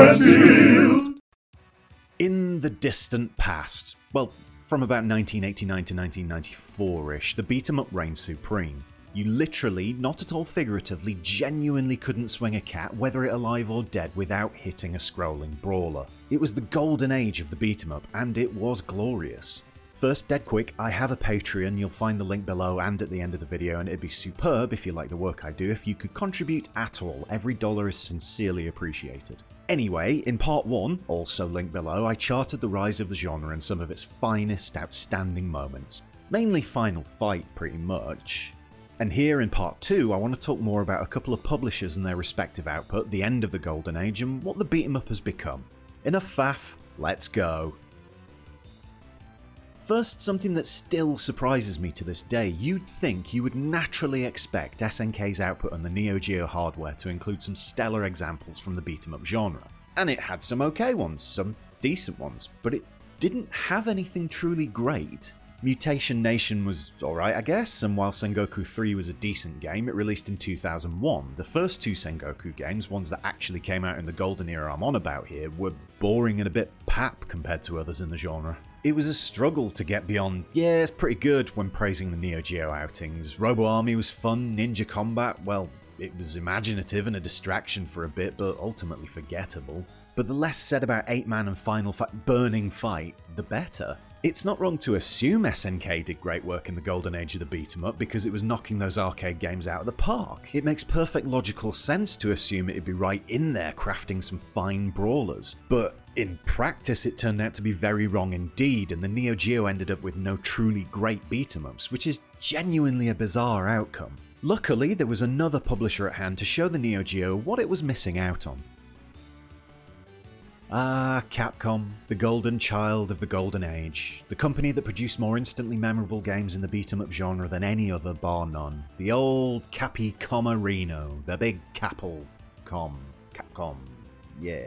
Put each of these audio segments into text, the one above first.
Westfield! In the distant past, well, from about 1989 to 1994-ish, the beat-em-up reigned supreme. You literally, not at all figuratively, genuinely couldn't swing a cat, whether it alive or dead, without hitting a scrolling brawler. It was the golden age of the beat-em-up, and it was glorious. First, dead quick, I have a Patreon, you'll find the link below and at the end of the video, and it'd be superb if you like the work I do if you could contribute at all. Every dollar is sincerely appreciated. Anyway, in part 1, also linked below, I charted the rise of the genre and some of its finest, outstanding moments. Mainly Final Fight, pretty much. And here in part 2, I want to talk more about a couple of publishers and their respective output, the end of the golden age, and what the beat-em-up has become. Enough faff, let's go. First, something that still surprises me to this day. You'd think you would naturally expect SNK's output on the Neo Geo hardware to include some stellar examples from the beat-em-up genre. And it had some okay ones, some decent ones, but it didn't have anything truly great. Mutation Nation was alright, I guess, and while Sengoku 3 was a decent game, it released in 2001. The first two Sengoku games, ones that actually came out in the golden era I'm on about here, were boring and a bit pap compared to others in the genre. It was a struggle to get beyond, yeah, it's pretty good when praising the Neo Geo outings. Robo Army was fun, Ninja Combat, well, it was imaginative and a distraction for a bit, but ultimately forgettable. But the less said about 8-man and Final Fight Burning Fight, the better. It's not wrong to assume SNK did great work in the golden age of the beat-em-up because it was knocking those arcade games out of the park. It makes perfect logical sense to assume it'd be right in there crafting some fine brawlers. But in practice it turned out to be very wrong indeed, and the Neo Geo ended up with no truly great beat-em-ups, which is genuinely a bizarre outcome. Luckily, there was another publisher at hand to show the Neo Geo what it was missing out on. Ah, Capcom, the golden child of the golden age. The company that produced more instantly memorable games in the beat-em-up genre than any other, bar none. The old Cappy Reno, the big Capcom, yeah.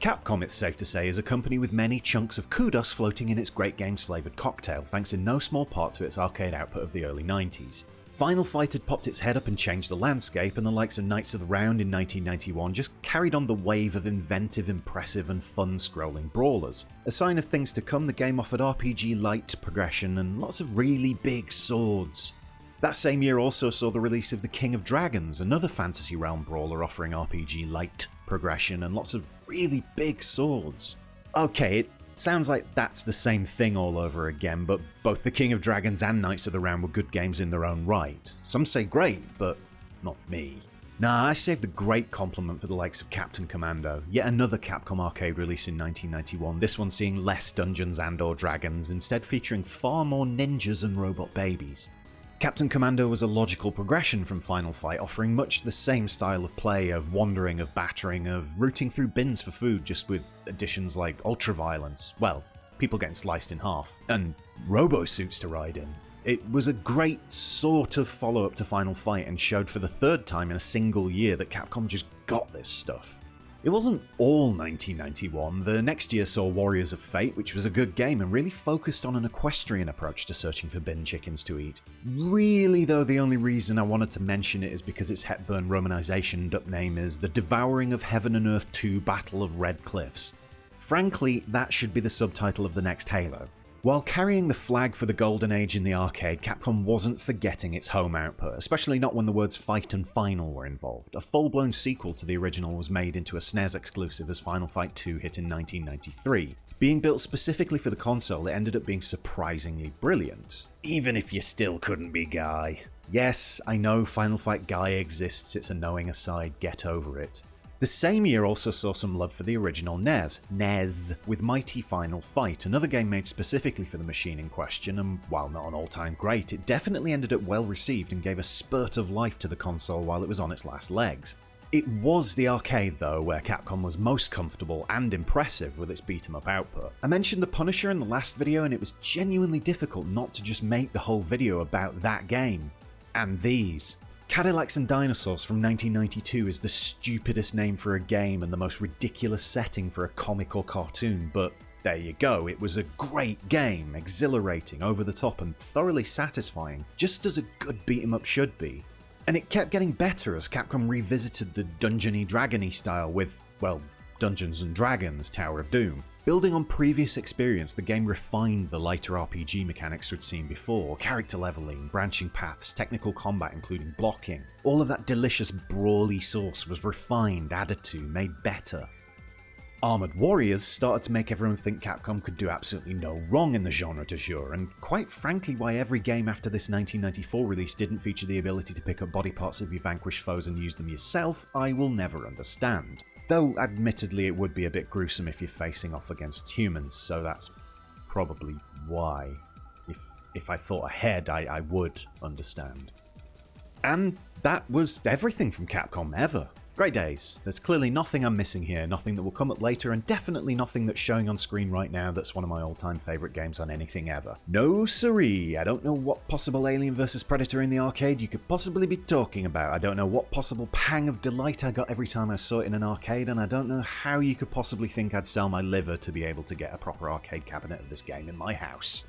Capcom, it's safe to say, is a company with many chunks of kudos floating in its great games flavoured cocktail, thanks in no small part to its arcade output of the early 90s. Final Fight had popped its head up and changed the landscape, and the likes of Knights of the Round in 1991 just carried on the wave of inventive, impressive and fun-scrolling brawlers. A sign of things to come, the game offered RPG-light progression and lots of really big swords. That same year also saw the release of The King of Dragons, another fantasy realm brawler offering RPG-light progression and lots of really big swords. Okay, it sounds like that's the same thing all over again, but both The King of Dragons and Knights of the Round were good games in their own right. Some say great, but not me. Nah, I save the great compliment for the likes of Captain Commando, yet another Capcom arcade release in 1991, this one seeing less dungeons and or dragons, instead featuring far more ninjas and robot babies. Captain Commando was a logical progression from Final Fight, offering much the same style of play, of wandering, of battering, of rooting through bins for food, just with additions like ultra-violence, well, people getting sliced in half, and robo-suits to ride in. It was a great sort of follow-up to Final Fight and showed for the third time in a single year that Capcom just got this stuff. It wasn't all 1991, the next year saw Warriors of Fate, which was a good game and really focused on an equestrian approach to searching for bin chickens to eat. Really though, the only reason I wanted to mention it is because its Hepburn romanizationed up name is The Devouring of Heaven and Earth 2 Battle of Red Cliffs. Frankly, that should be the subtitle of the next Halo. While carrying the flag for the golden age in the arcade, Capcom wasn't forgetting its home output, especially not when the words Fight and Final were involved. A full-blown sequel to the original was made into a SNES exclusive as Final Fight 2 hit in 1993. Being built specifically for the console, it ended up being surprisingly brilliant. Even if you still couldn't be Guy. Yes, I know Final Fight Guy exists, it's a knowing aside, get over it. The same year also saw some love for the original NES, with Mighty Final Fight, another game made specifically for the machine in question, and while not an all-time great, it definitely ended up well received and gave a spurt of life to the console while it was on its last legs. It was the arcade though where Capcom was most comfortable and impressive with its beat-em-up output. I mentioned The Punisher in the last video and it was genuinely difficult not to just make the whole video about that game. And these. Cadillacs and Dinosaurs from 1992 is the stupidest name for a game and the most ridiculous setting for a comic or cartoon, but there you go, it was a great game, exhilarating, over the top and thoroughly satisfying, just as a good beat-em-up should be. And it kept getting better as Capcom revisited the dungeony dragony style with, well, Dungeons and Dragons, Tower of Doom. Building on previous experience, the game refined the lighter RPG mechanics we'd seen before: character leveling, branching paths, technical combat including blocking. All of that delicious brawly sauce was refined, added to, made better. Armored Warriors started to make everyone think Capcom could do absolutely no wrong in the genre du jour, and quite frankly why every game after this 1994 release didn't feature the ability to pick up body parts of your vanquished foes and use them yourself, I will never understand. Though admittedly it would be a bit gruesome if you're facing off against humans, so that's probably why. If I thought ahead, I would understand. And that was everything from Capcom ever. Great days. There's clearly nothing I'm missing here, nothing that will come up later, and definitely nothing that's showing on screen right now that's one of my all-time favourite games on anything ever. No siree, I don't know what possible Alien vs Predator in the arcade you could possibly be talking about. I don't know what possible pang of delight I got every time I saw it in an arcade, and I don't know how you could possibly think I'd sell my liver to be able to get a proper arcade cabinet of this game in my house.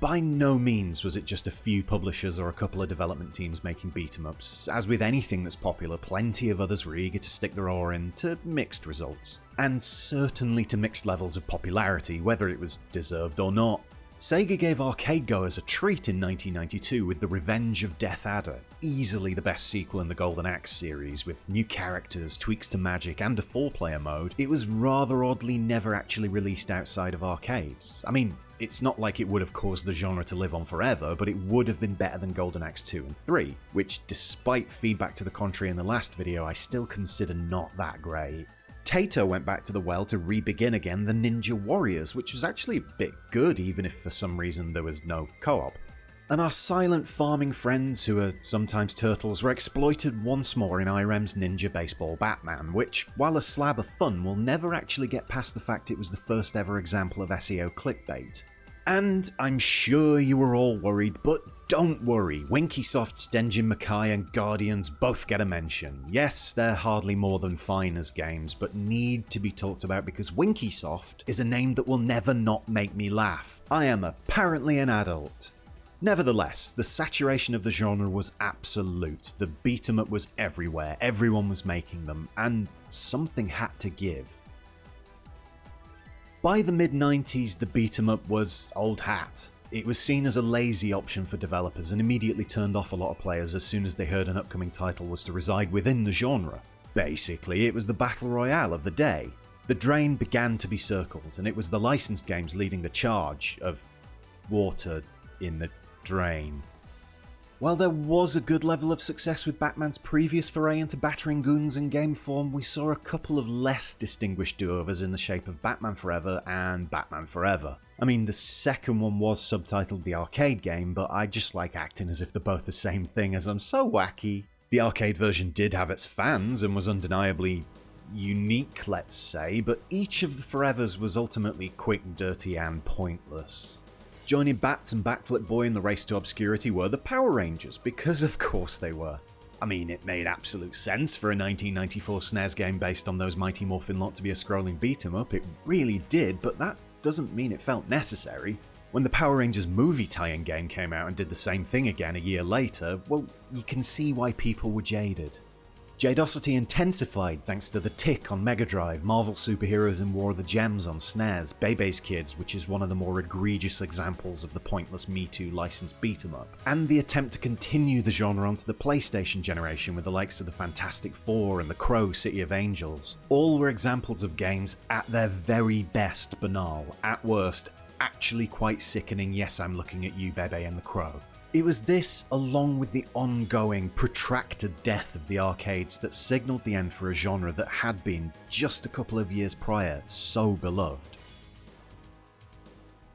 By no means was it just a few publishers or a couple of development teams making beat-em-ups. As with anything that's popular, plenty of others were eager to stick their oar in, to mixed results. And certainly to mixed levels of popularity, whether it was deserved or not. Sega gave arcade goers a treat in 1992 with The Revenge of Death Adder, easily the best sequel in the Golden Axe series, with new characters, tweaks to magic, and a 4-player mode. It was rather oddly never actually released outside of arcades. I mean, it's not like it would have caused the genre to live on forever, but it would have been better than Golden Axe 2 and 3, which despite feedback to the contrary in the last video, I still consider not that great. Taito went back to the well to re-begin again the Ninja Warriors, which was actually a bit good even if for some reason there was no co-op. And our silent farming friends, who are sometimes turtles, were exploited once more in IREM's Ninja Baseball Batman, which, while a slab of fun, will never actually get past the fact it was the first ever example of SEO clickbait. And I'm sure you were all worried, but don't worry, Winkysoft's Denjin Makai and Guardians both get a mention. Yes, they're hardly more than fine as games, but need to be talked about because Winkysoft is a name that will never not make me laugh. I am apparently an adult. Nevertheless, the saturation of the genre was absolute. The beat-em-up was everywhere, everyone was making them, and something had to give. By the mid-90s, the beat-em-up was old hat. It was seen as a lazy option for developers and immediately turned off a lot of players as soon as they heard an upcoming title was to reside within the genre. Basically, it was the battle royale of the day. The drain began to be circled, and it was the licensed games leading the charge of water in the drain. While there was a good level of success with Batman's previous foray into battering goons in game form, we saw a couple of less distinguished do-overs in the shape of Batman Forever and Batman Forever. I mean, the second one was subtitled the arcade game, but I just like acting as if they're both the same thing as I'm so wacky. The arcade version did have its fans and was undeniably unique, let's say, but each of the Forevers was ultimately quick, dirty, and pointless. Joining Bats and Backflip Boy in the race to obscurity were the Power Rangers, because of course they were. I mean, it made absolute sense for a 1994 SNES game based on those Mighty Morphin lot to be a scrolling beat-em-up, it really did, but that doesn't mean it felt necessary. When the Power Rangers movie tie-in game came out and did the same thing again a year later, well, you can see why people were jaded. Jadosity intensified thanks to The Tick on Mega Drive, Marvel Superheroes in War of the Gems on SNES, Bebe's Kids, which is one of the more egregious examples of the pointless Me Too licensed beat-em-up, and the attempt to continue the genre onto the PlayStation generation with the likes of the Fantastic Four and the Crow City of Angels. All were examples of games at their very best banal, at worst actually quite sickening. Yes, I'm looking at you, Bebe and the Crow. It was this, along with the ongoing, protracted death of the arcades, that signalled the end for a genre that had been, just a couple of years prior, so beloved.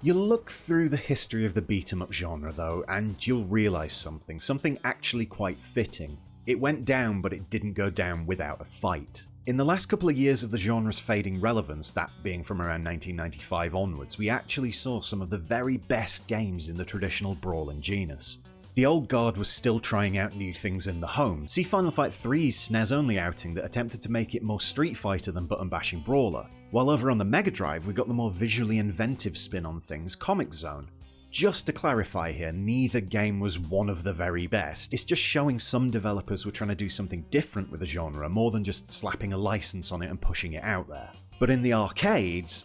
You look through the history of the beat-em-up genre though, and you'll realise something actually quite fitting. It went down, but it didn't go down without a fight. In the last couple of years of the genre's fading relevance, that being from around 1995 onwards, we actually saw some of the very best games in the traditional brawling genus. The old guard was still trying out new things in the home. See Final Fight 3's SNES-only outing that attempted to make it more Street Fighter than button-bashing brawler, while over on the Mega Drive we got the more visually inventive spin on things, Comic Zone. Just to clarify here, neither game was one of the very best. It's just showing some developers were trying to do something different with the genre, more than just slapping a license on it and pushing it out there. But in the arcades,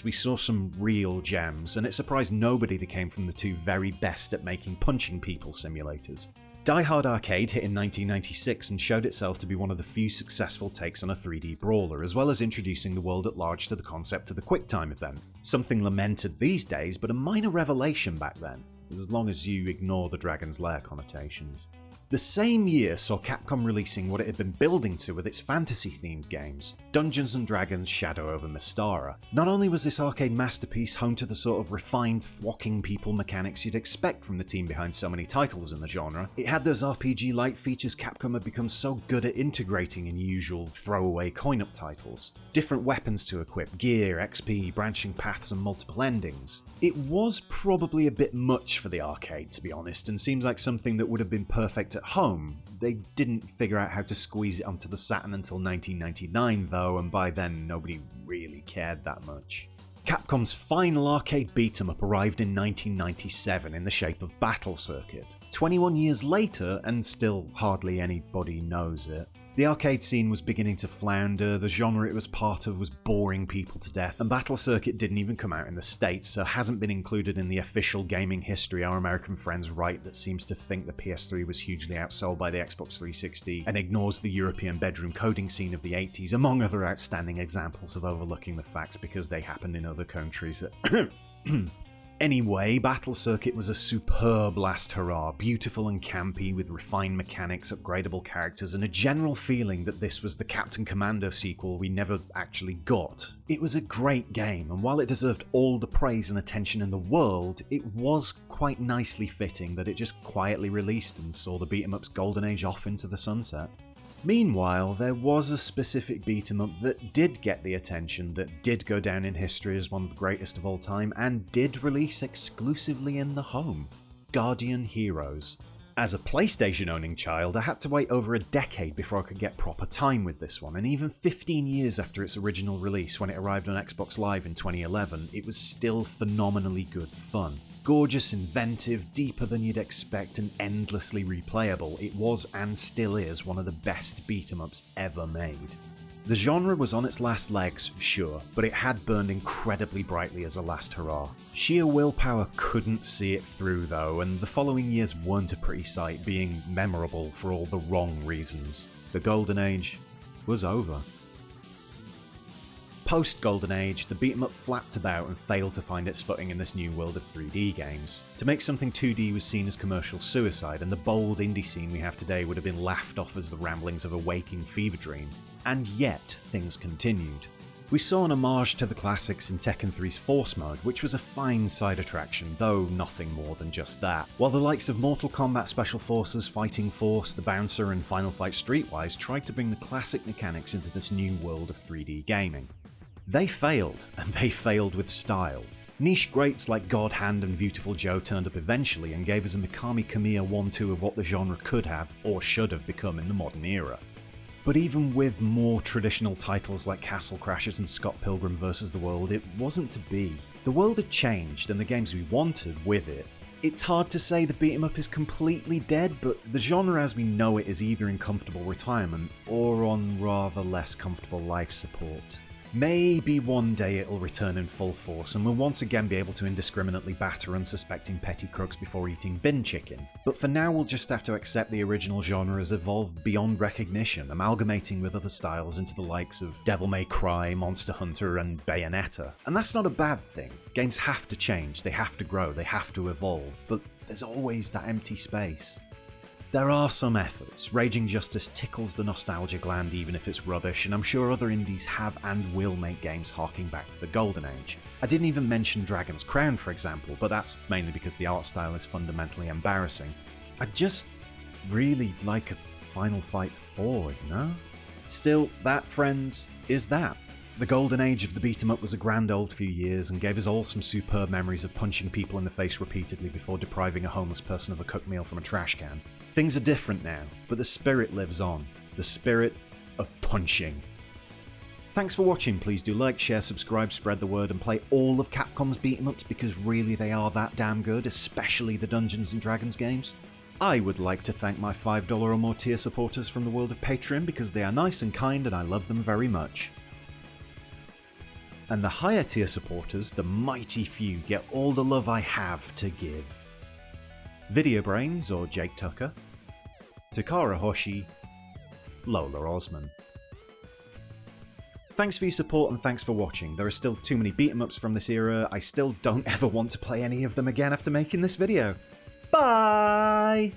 we saw some real gems, and it surprised nobody that came from the two very best at making punching people simulators. Die Hard Arcade hit in 1996 and showed itself to be one of the few successful takes on a 3D brawler, as well as introducing the world at large to the concept of the QuickTime event. Something lamented these days, but a minor revelation back then, as long as you ignore the Dragon's Lair connotations. The same year saw Capcom releasing what it had been building to with its fantasy-themed games, Dungeons & Dragons Shadow over Mystara. Not only was this arcade masterpiece home to the sort of refined, thwocking people mechanics you'd expect from the team behind so many titles in the genre, it had those RPG-like features Capcom had become so good at integrating in usual throwaway coin-up titles. Different weapons to equip, gear, XP, branching paths and multiple endings. It was probably a bit much for the arcade, to be honest, and seems like something that would have been perfect at home. They didn't figure out how to squeeze it onto the Saturn until 1999 though, and by then nobody really cared that much. Capcom's final arcade beat-em-up arrived in 1997 in the shape of Battle Circuit. 21 years later, and still hardly anybody knows it, the arcade scene was beginning to flounder, the genre it was part of was boring people to death, and Battle Circuit didn't even come out in the States, so hasn't been included in the official gaming history our American friends write that seems to think the PS3 was hugely outsold by the Xbox 360 and ignores the European bedroom coding scene of the 80s, among other outstanding examples of overlooking the facts because they happened in other countries. Anyway, Battle Circuit was a superb last hurrah, beautiful and campy with refined mechanics, upgradable characters, and a general feeling that this was the Captain Commando sequel we never actually got. It was a great game, and while it deserved all the praise and attention in the world, it was quite nicely fitting that it just quietly released and saw the beat-em-up's golden age off into the sunset. Meanwhile, there was a specific beat-em-up that did get the attention, that did go down in history as one of the greatest of all time, and did release exclusively in the home: Guardian Heroes. As a PlayStation-owning child, I had to wait over a decade before I could get proper time with this one, and even 15 years after its original release when it arrived on Xbox Live in 2011, it was still phenomenally good fun. Gorgeous, inventive, deeper than you'd expect, and endlessly replayable, it was and still is one of the best beat-em-ups ever made. The genre was on its last legs, sure, but it had burned incredibly brightly as a last hurrah. Sheer willpower couldn't see it through though, and the following years weren't a pretty sight, being memorable for all the wrong reasons. The Golden Age was over. Post-Golden Age, the beat-em-up flapped about and failed to find its footing in this new world of 3D games. To make something 2D was seen as commercial suicide, and the bold indie scene we have today would have been laughed off as the ramblings of a waking fever dream. And yet, things continued. We saw an homage to the classics in Tekken 3's Force Mode, which was a fine side attraction, though nothing more than just that, while the likes of Mortal Kombat Special Forces, Fighting Force, The Bouncer and Final Fight Streetwise tried to bring the classic mechanics into this new world of 3D gaming. They failed, and they failed with style. Niche greats like God Hand and Beautiful Joe turned up eventually and gave us a Mikami Kamiya 1-2 of what the genre could have, or should have become in the modern era. But even with more traditional titles like Castle Crashers and Scott Pilgrim vs. the World, it wasn't to be. The world had changed, and the games we wanted with it. It's hard to say the beat-em-up is completely dead, but the genre as we know it is either in comfortable retirement, or on rather less comfortable life support. Maybe one day it'll return in full force and we'll once again be able to indiscriminately batter unsuspecting petty crooks before eating bin chicken. But for now we'll just have to accept the original genre has evolved beyond recognition, amalgamating with other styles into the likes of Devil May Cry, Monster Hunter and Bayonetta. And that's not a bad thing. Games have to change, they have to grow, they have to evolve, but there's always that empty space. There are some efforts. Raging Justice tickles the nostalgia gland even if it's rubbish, and I'm sure other indies have and will make games harking back to the Golden Age. I didn't even mention Dragon's Crown for example, but that's mainly because the art style is fundamentally embarrassing. I just really like a Final Fight 4, you know? Still, that, friends, is that. The Golden Age of the beat-em-up was a grand old few years and gave us all some superb memories of punching people in the face repeatedly before depriving a homeless person of a cooked meal from a trash can. Things are different now, but the spirit lives on. The spirit of punching. Thanks for watching, please do like, share, subscribe, spread the word, and play all of Capcom's beat-em-ups because really they are that damn good, especially the Dungeons & Dragons games. I would like to thank my $5 or more tier supporters from the world of Patreon because they are nice and kind and I love them very much. And the higher tier supporters, the mighty few, get all the love I have to give. Video Brains or Jake Tucker, Takara Hoshi, Lola Osman. Thanks for your support and thanks for watching. There are still too many beat-em-ups from this era, I still don't ever want to play any of them again after making this video. Bye!